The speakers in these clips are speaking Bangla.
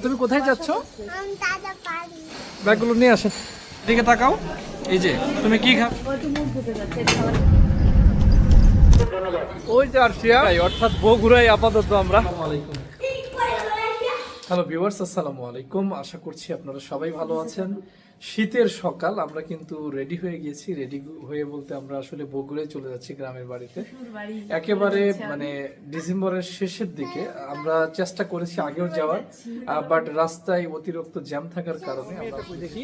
তুমি কোথায় যাচ্ছ? ব্যাগগুলো নিয়ে আসেন, দিকে তাকাও। এই যে তুমি কি খাও? ওই যে আরশিয়া, অর্থাৎ বগুড়ায় আপাতত আমরা। হ্যালো ভিউয়ার্স, আসসালামু আলাইকুম। আশা করছি আপনারা সবাই ভালো আছেন। শীতের সকাল, আমরা কিন্তু রেডি হয়ে গেছি। রেডি হয়ে বলতে আমরা আসলে বগুড়ায় চলে যাচ্ছি, গ্রামের বাড়িতে। একেবারে মানে ডিসেম্বরের শেষের দিকে আমরা চেষ্টা করেছি আগেও যাওয়ার, বাট রাস্তায় অতিরিক্ত জ্যাম থাকার কারণে আমরা দেখি।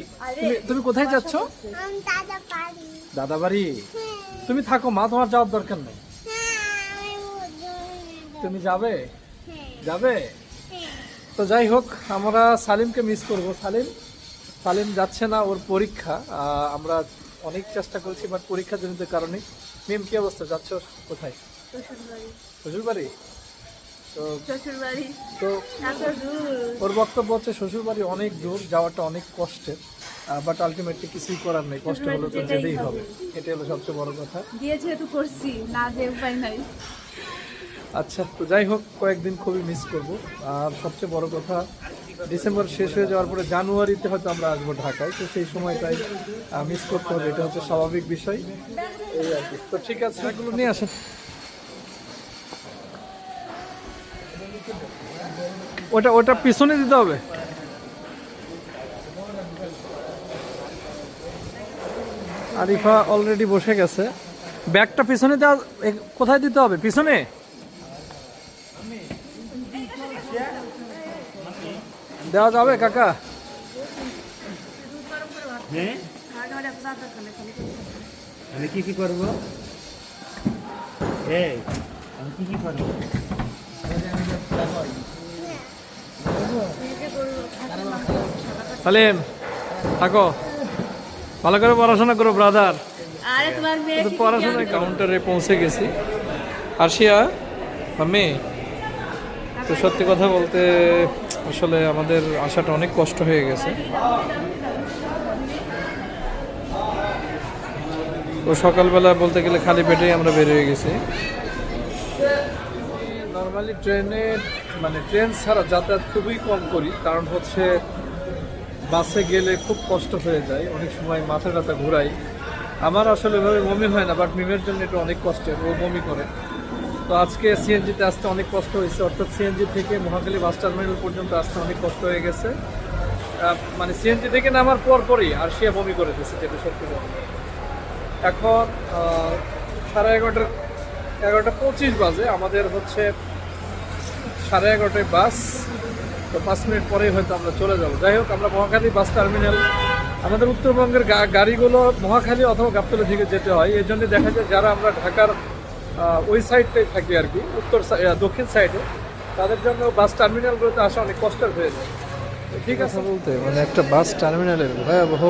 তুমি কোথায় যাচ্ছ? দাদা বাড়ি। তুমি থাকো মা, তোমার যাওয়ার দরকার নেই। তুমি যাবে? যাবে তো যাই হোক, আমরা সালিমকে মিস করব। সালিম যাচ্ছে না, ওর পরীক্ষা। আমরা অনেক চেষ্টা করেছি, বাট পরীক্ষাজনিত কারণে। মেম, কি অবস্থা? যাচ্ছ কোথায়? শ্বশুর বাড়ি। তো ওর বক্তব্য হচ্ছে শ্বশুর বাড়ি অনেক দূর, যাওয়াটা অনেক কষ্টের, বাট আলটিমেটলি কিছুই করার নেই, কষ্ট হলে তো যেতেই হবে। এটা হলো সবচেয়ে বড় কথা। আচ্ছা, তো যাই হোক, কয়েকদিন খুবই মিস করব। আর সবচেয়ে বড় কথা, ডিসেম্বর শেষ হয়ে যাওয়ার পরে জানুয়ারিতে হয়তো আমরা আসবো ঢাকায়, তো সেই সময়টাই মিস করতে হবে, এটা হচ্ছে স্বাভাবিক বিষয়। এই আর কি। তো ঠিক আছে, এগুলো নিয়ে আসেন। ওটা পিছনে দিতে হবে। আরিফা অলরেডি বসে গেছে। ব্যাগটা পিছনে দেওয়া, কোথায় দিতে হবে? পিছনে দেওয়া যাবে কাকা? আমি কি করবো? আমি কি করবো? সালিম থাকো, ভালো করে পড়াশোনা করো ব্রাদার। পড়াশোনার কাউন্টারে পৌঁছে গেছি। আরশিয়া মাম্মি, তো সত্যি কথা বলতে আসলে আমাদের আসাটা অনেক কষ্ট হয়ে গেছে। তো সকালবেলা বলতে গেলে খালি পেটেই আমরা বের হয়ে গেছি। নর্মালি ট্রেন ছাড়া যাতায়াত খুবই কম করি, কারণ হচ্ছে বাসে গেলে খুব কষ্ট হয়ে যায়, অনেক সময় মাথা টাথা ঘুরাই। আমার আসলে এভাবে বমি হয় না, বাট মিমের জন্য এটা অনেক কষ্টের, ও বমি করে। তো আজকে সিএনজিতে আসতে অনেক কষ্ট হয়েছে, অর্থাৎ সিএনজি থেকে মহাখালী বাস টার্মিনাল পর্যন্ত আসতে অনেক কষ্ট হয়ে গেছে। মানে সিএনজি থেকে নামার পরই আর সে বমি করে দিয়েছে, যেটা সত্যি কথা। এখন 11:30 বাজে, আমাদের হচ্ছে 11:30টায় বাস। তো 5 মিনিট পরেই হয়তো আমরা চলে যাবো। যাই হোক, আমরা মহাখালী বাস টার্মিনাল, আমাদের উত্তরবঙ্গের গাড়িগুলো মহাখালী অথবা গাবতলী থেকে যেতে হয়। এই জন্য দেখা যায় যারা আমরা ঢাকার ওই সাইডটাই থাকি আর কি, দক্ষিণ সাইডে, তাদের জন্য বাস টার্মিনালগুলোতে আসা অনেক কষ্টের হয়ে যায়। ঠিক আছে বলতে, মানে একটা বাস টার্মিনালের ভয়াবহ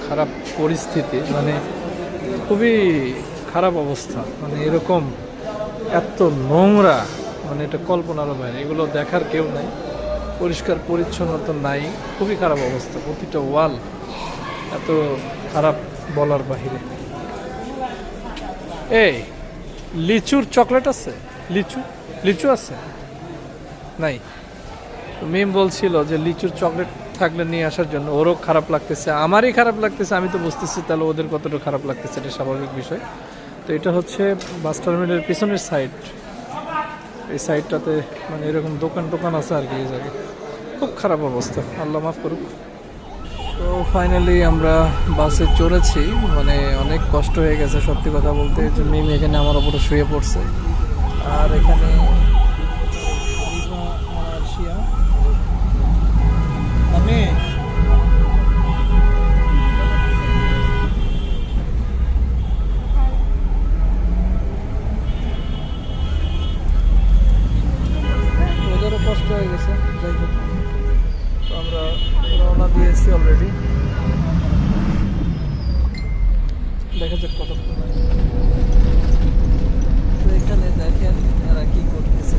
খারাপ পরিস্থিতি, মানে খুবই খারাপ অবস্থা। মানে এরকম এত নোংরা, মানে এটা কল্পনারও বাইরে, এগুলো দেখার কেউ নাই। পরিষ্কার পরিচ্ছন্নতা নাই, খুবই খারাপ অবস্থা। প্রতিটা ওয়াল এত খারাপ, বলার বাহিরে। এই লিচুর চকলেট আছে? লিচু আছে? নাই। মিম বলছিল যে লিচুর চকলেট থাকলে নিয়ে আসার জন্য। ওরও খারাপ লাগতেছে, আমারই খারাপ লাগতেছে, আমি তো বুঝতেছি তাহলে ওদের কতটা খারাপ লাগতেছে, এটা স্বাভাবিক বিষয়। তো এটা হচ্ছে বাস টার্মিনালের পিছনের সাইড। এই সাইডটাতে মানে এরকম দোকান আছে আর কি। এই জায়গায় খুব খারাপ অবস্থা, আল্লাহ মাফ করুক। তো ফাইনালি আমরা বাসে চড়েছি, মানে অনেক কষ্ট হয়ে গেছে সত্যি কথা বলতে। যে মিম এখানে আমার ওপরে শুয়ে পড়ছে, আর এখানে আমি ওদেরও কষ্ট হয়ে গেছে। যাই হোক, তো আমরা রওনা দিয়েছি অলরেডি, দেখা যাক কতক্ষণ। তো এখানে দেখেন এরা কি করতেছে।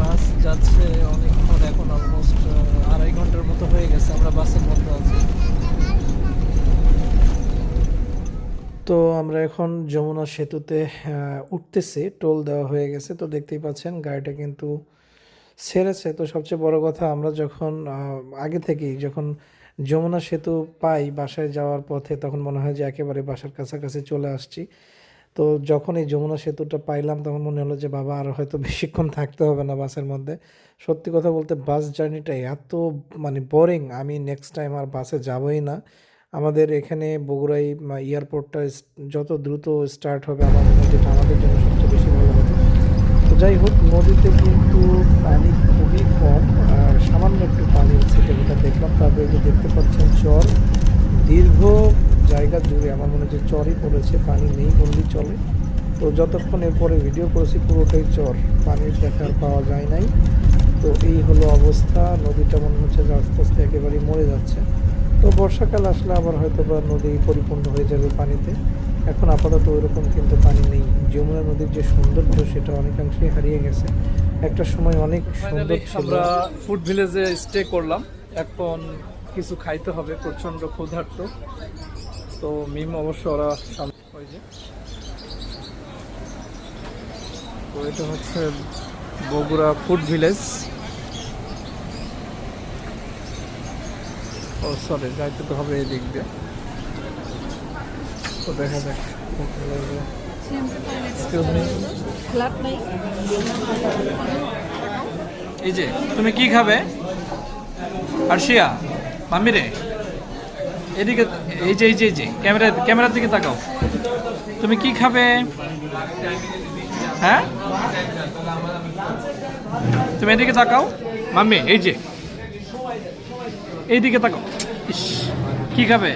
বাস যাচ্ছে অনেকক্ষণ, এখন অলমোস্ট 2.5 ঘন্টার মতো হয়ে গেছে আমরা বাসের মধ্যে আছি। তো আমরা এখন যমুনা সেতুতে উঠতেছি, টোল দেওয়া হয়ে গেছে। তো দেখতেই পাচ্ছেন গাড়িটা কিন্তু ছেড়েছে। তো সবচেয়ে বড় কথা, আমরা যখন আগে থেকেই যখন যমুনা সেতু পাই বাসায় যাওয়ার পথে, তখন মনে হয় যে একেবারে বাসার কাছাকাছি চলে আসছি। তো যখন এই যমুনা সেতুটা পাইলাম তখন মনে হলো যে বাবা আর হয়তো বেশিক্ষণ থাকতে হবে না বাসের মধ্যে। সত্যি কথা বলতে বাস জার্নিটা এত মানে বোরিং, আমি নেক্সট টাইম আর বাসে যাবই না। আমাদের এখানে বগুড়াই এয়ারপোর্টটা যত দ্রুত স্টার্ট হবে আমার মনে হয় যেটা আমাদের জন্য সবচেয়ে বেশি ভালো হবে। তো যাই হোক, নদীতে কিন্তু পানি খুবই কম, আর সামান্য একটু পানি ছিটে যেটা দেখলাম। তারপরে যে দেখতে পাচ্ছেন চর, দীর্ঘ জায়গা জুড়ে আমার মনে হয় যে চরই পড়েছে, পানি নেই বললেই চলে। তো যতক্ষণ এরপরে ভিডিও করেছি পুরোটাই চর, পানির দেখার পাওয়া যায় নাই। তো এই হলো অবস্থা, নদীটা মনে হচ্ছে যে আস্তে আস্তে একেবারেই মরে যাচ্ছে। তো বর্ষাকাল আসলে আবার হয়তো বা নদী পরিপূর্ণ হয়ে যাবে পানিতে। এখন আপাতত ওইরকম কিন্তু পানি নেই। যমুনা নদীর যে সৌন্দর্য সেটা অনেকাংশেই হারিয়ে গেছে। একটা সময় অনেক সুন্দর ছিল। আমরা ফুড ভিলেজে স্টে করলাম, এখন কিছু খাইতে হবে, প্রচন্ড ক্ষুধার্ত। তো মিম অবশ্য ওরা সামনে ওই যে, তো এটা হচ্ছে বগুড়া ফুড ভিলেজ। ও সরি, যাইতে তো হবে এই দিক দিয়ে। তো দেখা যাক। Excuse me. এই যে তুমি কি খাবে আরশিয়া মাম্মি রে, এদিকে এই যে ক্যামেরার দিকে তাকাও। তুমি কি খাবে? হ্যাঁ, তুমি এদিকে তাকাও মাম্মি, এইদিকে তাকাও। ইস, কি খাবে?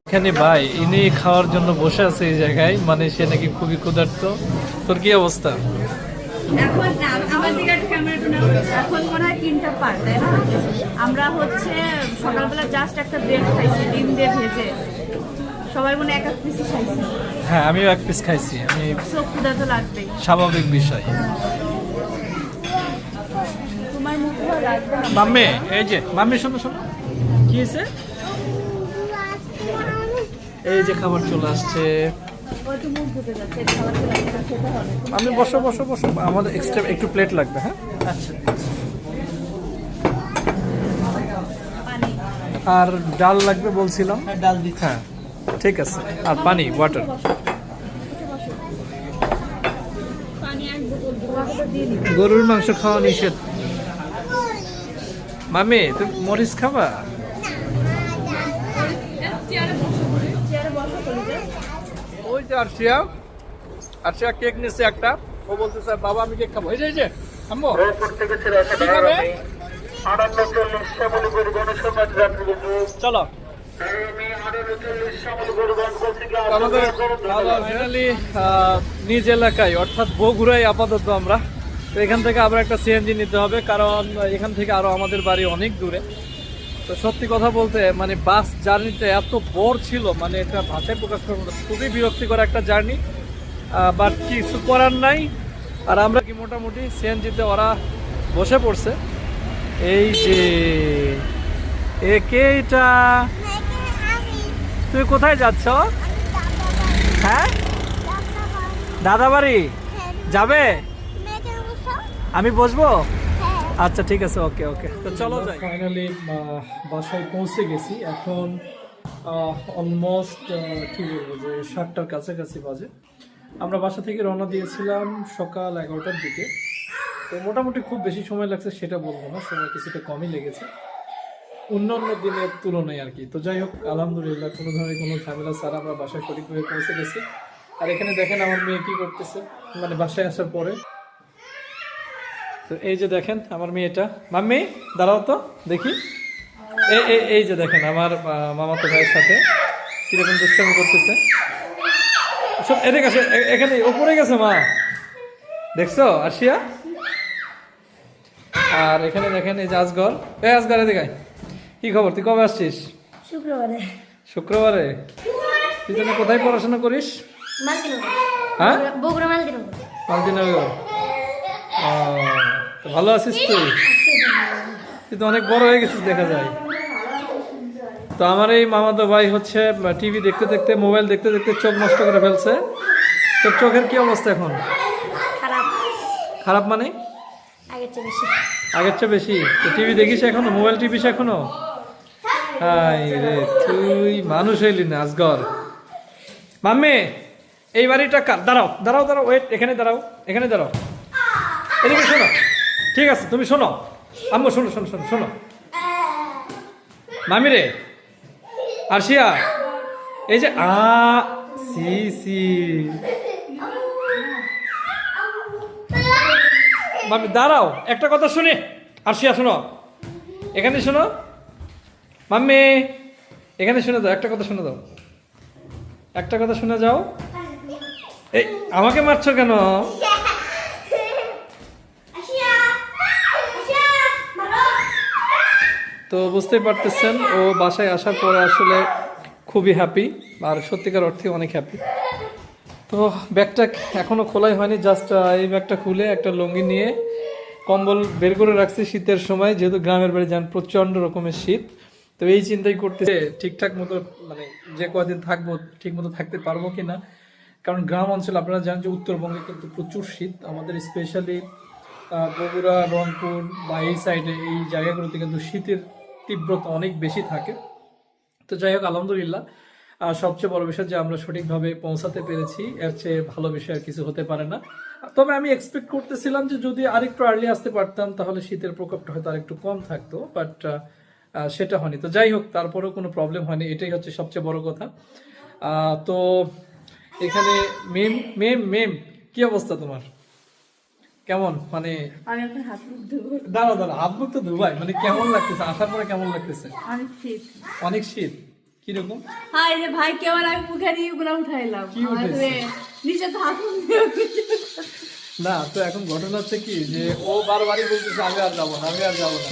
এখানে ভাই ইনি খাওয়ার জন্য বসে আছে এই জায়গায়, মানে সে নাকি খুবই ক্ষুধার্ত। তোর কি অবস্থা? এখন আমার দিকে একটু ক্যামেরাটা নাও। এখন মনে হয় 3টা পার, তাই না? আমরা হচ্ছে সকালবেলা জাস্ট একটা ব্রেড খাইছি ডিম দিয়ে ভেজে, সবাই মনে এক এক পিস খাইছি। হ্যাঁ, আমিও এক পিস খাইছি। আমি সব ক্ষুধা তো লাগবেই, স্বাভাবিক বিষয়। তোমার মুখ ধোয়া লাগবে না। মাম্মি, এই যে মাম্মি, শোনো শোনো, কি হয়েছে? এই যে খাবার চলে আসছে। ওই তো মুখ ধুতে যাচ্ছে, খাবার চলে আসছে, খেতে হবে। আমি বসো বসো বসো, আমাদের এক্সট্রা একটু প্লেট লাগবে। হ্যাঁ, আচ্ছা। পানি আর ডাল লাগবে বলছিলাম। ডাল দিচ্ছি। হ্যাঁ, ঠিক আছে। আর পানি, ওয়াটার। পানি এক বোতল তোমাকে দিয়ে দিই। গরুর মাংস খাওয়া নিষেধ। মামি, তুমি মরিচ খাবা? চেয়ারে বসো কলিজা। ওই যে আরশিয়া কেক নিচ্ছে একটা। ও বলতেছে বাবা আমি কেক খাবো। এই যে আম্মু কি খাবে? চলো। আমাদের ফাইনালি নিজ এলাকায় অর্থাৎ বগুড়ায় আপাতত আমরা। তো এখান থেকে আবার একটা সিএনজি নিতে হবে, কারণ এখান থেকে আরো আমাদের বাড়ি অনেক দূরে। তো সত্যি কথা বলতে মানে বাস জার্নিটা এত বোর ছিল, মানে এটা ভাষায় প্রকাশ করার মতো, খুবই বিরক্তিকর একটা জার্নি। বাট কিছু করার নাই। আর আমরা কি মোটামুটি সিএনজিতে ওরা বসে পড়ছে। এই যে এটা, তুমি কোথায় যাচ্ছ? হ্যাঁ, দাদা বাড়ি যাবে? আমি বসবো? আচ্ছা ঠিক আছে, ওকে ওকে। তো চলো যাই। ফাইনালি বাসায় পৌঁছে গেছি। এখন অলমোস্ট কি বলবো যে 7টার কাছাকাছি বাজে। আমরা বাসা থেকে রওনা দিয়েছিলাম সকাল 11টার দিকে। তো মোটামুটি খুব বেশি সময় লাগছে সেটা বলবো না, সময় কিছুটা কমই লেগেছে অন্যান্য দিনের তুলনায় আর কি। তো যাই হোক, আলহামদুলিল্লাহ কোনো ধরনের কোনো ঝামেলা ছাড়া আমরা বাসায় সঠিকভাবে পৌঁছে গেছি। আর এখানে দেখেন আমার মেয়ে কি করতেছে, মানে বাসায় আসার পরে। তো এই যে দেখেন আমার মেয়েটা। মাম্মি দাঁড়াও তো দেখি। এই যে দেখেন আমার মামাতো ভাইয়ের সাথে কিরকম দুষ্টামি করতেছে। সব এদিকে আসে, এখানে উপরে গেছে মা, দেখছো আরশিয়া? আর এখানে দেখেন এই যে আজগর। আজগর এদিকে আয়। কি খবর, তুই কবে আসছিস? শুক্রবারে। শুক্রবারে? তুই জন্য কোথায় পড়াশোনা করিস? হ্যাঁ, বগুড়া মালদিনগর। মালদিনগর। তো ভালো আছিস তুই? তুই তো অনেক বড় হয়ে গেছিস দেখা যায়। তো আমার এই মামাতো ভাই হচ্ছে টিভি দেখতে দেখতে, মোবাইল দেখতে দেখতে চোখ নষ্ট করে ফেলছে। তোর চোখের কি অবস্থা এখন? খারাপ মানে আগের চেয়ে বেশি। আগের চেয়ে বেশি? তো টিভি দেখিস এখনো? মোবাইল টিভিস এখনো? হাই রে, তুই মানুষ হইলি না আজগর। মাম্মি, এই বাড়িটা কার? দাঁড়াও দাঁড়াও দাঁড়াও, ওয়েট, এখানে দাঁড়াও, এখানে দাঁড়াও, এদিকে শোনো। ঠিক আছে, তুমি শোনো। আম্মু শোনো শোনো শোনো শোনো। মামি রে, আরশিয়া, এই যে সি সি মামি দাঁড়াও, একটা কথা শুনে। আরশিয়া শোনো, এখানে শোনো। মাম্মি, এখানে শুনে দাও, একটা কথা শুনে দাও, একটা কথা শুনে যাও। এই আমাকে মারছো কেন? তো বুঝতেই পারতেছেন, ও বাসায় আসার পরে আসলে খুবই হ্যাপি, আর সত্যিকার অর্থে অনেক হ্যাপি। তো ব্যাগটা এখনো খোলাই হয়নি, জাস্ট এই ব্যাগটা খুলে একটা লুঙ্গি নিয়ে কম্বল বের করে রাখছি শীতের সময়, যেহেতু গ্রামের বাড়ি যান প্রচণ্ড রকমের শীত। তো এই চিন্তাই করতেছে ঠিকঠাক মতো, মানে যে কদিন থাকবো ঠিক মতো থাকতে পারবো কিনা। কারণ গ্রাম অঞ্চল আপনারা জানেন যে উত্তরবঙ্গে কিন্তু প্রচুর শীত, আমাদের স্পেশালি বগুড়া, রংপুর বা এই সাইডে এই জায়গাগুলোতে কিন্তু শীতের তীব্রতা অনেক বেশি থাকে। তো যাই হোক, আলহামদুলিল্লাহ, সবচেয়ে বড় বিষয় যে আমরা সঠিকভাবে পৌঁছাতে পেরেছি, এর চেয়ে ভালো বিষয় আর কিছু হতে পারে না। তবে আমি এক্সপেক্ট করতেছিলাম যে যদি আরেকটু আর্লি আসতে পারতাম তাহলে শীতের প্রকোপটা হয়তো আরেকটু কম থাকতো, বাট সেটা হয়নি। তো যাই হোক, তারপরেও কোনো প্রবলেম হয়নি, এটাই হচ্ছে সবচেয়ে বড় কথা। তো এখানে মেম মেম মেম কি অবস্থা তোমার? কেমন মানে? আমি এখন হাত মুখ ধুবো। দাঁড়া দাঁড়া, হাত মুখ তো ধুবাই, মানে কেমন লাগতেছে আসার পরে? কেমন লাগতেছে? অনেক শীত। অনেক শীত? কিরকম? হাই রে ভাই, কেমন আমি মুখে দিয়ে গুলা উঠাইলাম। কি উঠেছে? নিচে তো হাত মুখ দিয়ে না, তো এখন ঘটনা হচ্ছে কি যে ও বারবারই বলতেছে আমি আর যাবো না, আমি আর যাবো না।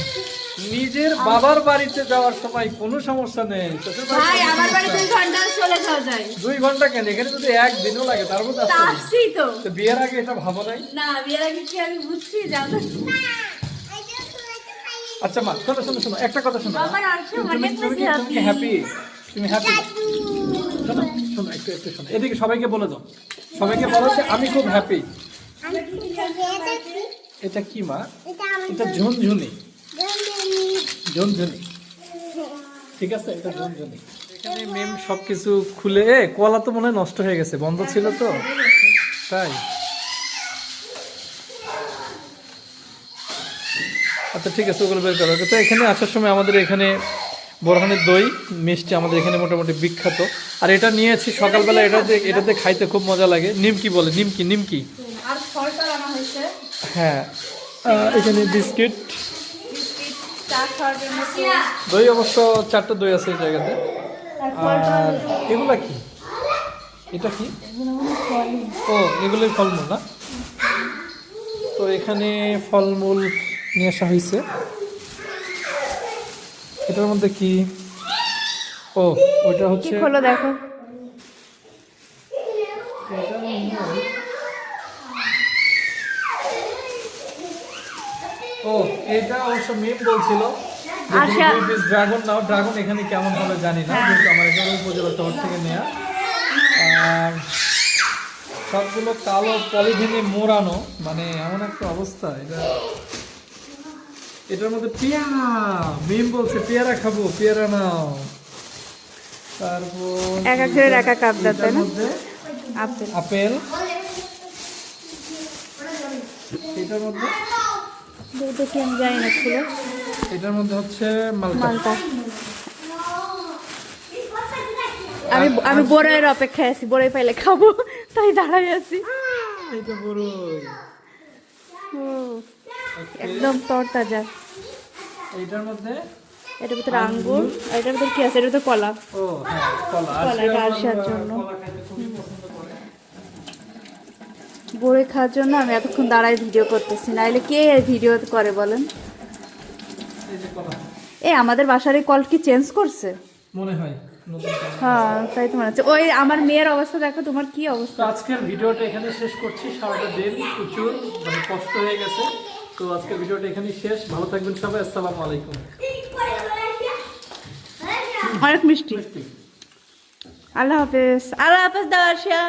নিজের বাবার বাড়িতে যাওয়ার সময় কোনো সমস্যা নেই, শ্বশুর বাড়িতে ভাই, কোনো আমার বাড়ি সমস্যা। 2 ঘন্টা চলে যাওয়া যায়। 2 ঘন্টা কেন? এখানে যদি একদিনও লাগে তার মধ্যে আসতে হবে। আসছি তো। তো বিয়ের আগে এটা ভাবো নাই? না, বিয়ের আগে কি আমি বুঝছি যে আমরা আচ্ছা মা, শোনো শোনো শোনো, একটা কথা শোনো। বাবার আসছে, তুমি অনেক তুমি কি বেশি হ্যাপি? তুমি হ্যাপি? শোনো শোনো, একটু একটু শোনো, এদিকে সবাইকে বলে দাও, সবাইকে বলো যে আমি খুব হ্যাপি। এটা কি মা? এটা ঝুনঝুনি, ঝুনঝুনি, ঠিক আছে, এটা ঝুনঝুনি। এখানে মেম সবকিছু খুলে, কলা তো মনে হয় নষ্ট হয়ে গেছে, বন্ধ ছিল তো তাই। আচ্ছা ঠিক আছে, ওগুলো বের করো। তো এখানে আসার সময় আমাদের এখানে বোরহানের দই মিষ্টি আমাদের এখানে মোটামুটি বিখ্যাত। আর এটা নিয়েছি সকালবেলা, এটাতে খাইতে খুব মজা লাগে। নিমকি বলে, নিমকি নিমকি। আর ফলটা আনা হয়েছে। হ্যাঁ, এখানে বিস্কিট, বিস্কিট, চা খাওয়ার জন্য দই, অবশ্য 4টা দই আছে এই জায়গাতে। আর এগুলা কি? এটা কি? ও, এগুলোই ফলমূল না? তো এখানে ফলমূল নিয়ে আসা হয়েছে। এটার মধ্যে কি? ও, ওইটা হচ্ছে, খোলো দেখো। ও, এটা অবশ্য মেম বলছিল আশা। ড্রাগন নাও। ড্রাগন এখানে কেমন হবে জানি না, কিন্তু আমার এখানে উপজেলা শহর থেকে নেয়া। আর সবগুলো কালো পলিথিনে মোড়ানো, মানে এমন একটা অবস্থা। এটার মধ্যে পেয়ারা, মেম বলছে পেয়ারা খাবো, পেয়ারা নাও। তারপর এক এক করে এক এক কাপ দাও, তাই এটার না? মধ্যে আপেল। আপেল, এটার মধ্যে দেখি আমি জানি না ছিল। এটার মধ্যে হচ্ছে মালটা। মালটা। আমি বড়ের অপেক্ষায় আছি, বড়ই পাইলে খাবো, তাই দাঁড়াই আছি। এটা বড়ই। ও, একদম তরতাজা। এইটার মধ্যে এটার ভিতরে আঙ্গুর, আর এটার ভিতরে কি আছে? এটার ভিতরে কলা। ও হ্যাঁ, কলা। কলা, এটা আরশিয়ার জন্য। কলা খাইতে খুবই পছন্দ করে। বড়ই খাওয়ার জন্য আমি এতক্ষণ দাঁড়াই ভিডিও করতেছি, নাইলে কে ভিডিও করে বলেন? এই যে কলা, আমাদের বাসার এই কল কি চেঞ্জ করছে? মনে হয় নতুন কলা। হ্যাঁ, তাই তো মনে হচ্ছে। ওই আমার মেয়ের অবস্থা দেখো, তোমার কি তো অবস্থা? আজকের ভিডিওটা এখানে শেষ করছি। সারাটা দিন প্রচুর মানে কষ্ট হয়ে গেছে। তো আজকের ভিডিওটা এখানেই শেষ। ভালো থাকবেন সবাই। আসসালামু আলাইকুম। অনেক মিষ্টি। আল্লাহ হাফেজ। আল্লাহ হাফেজ দাও আরশিয়া।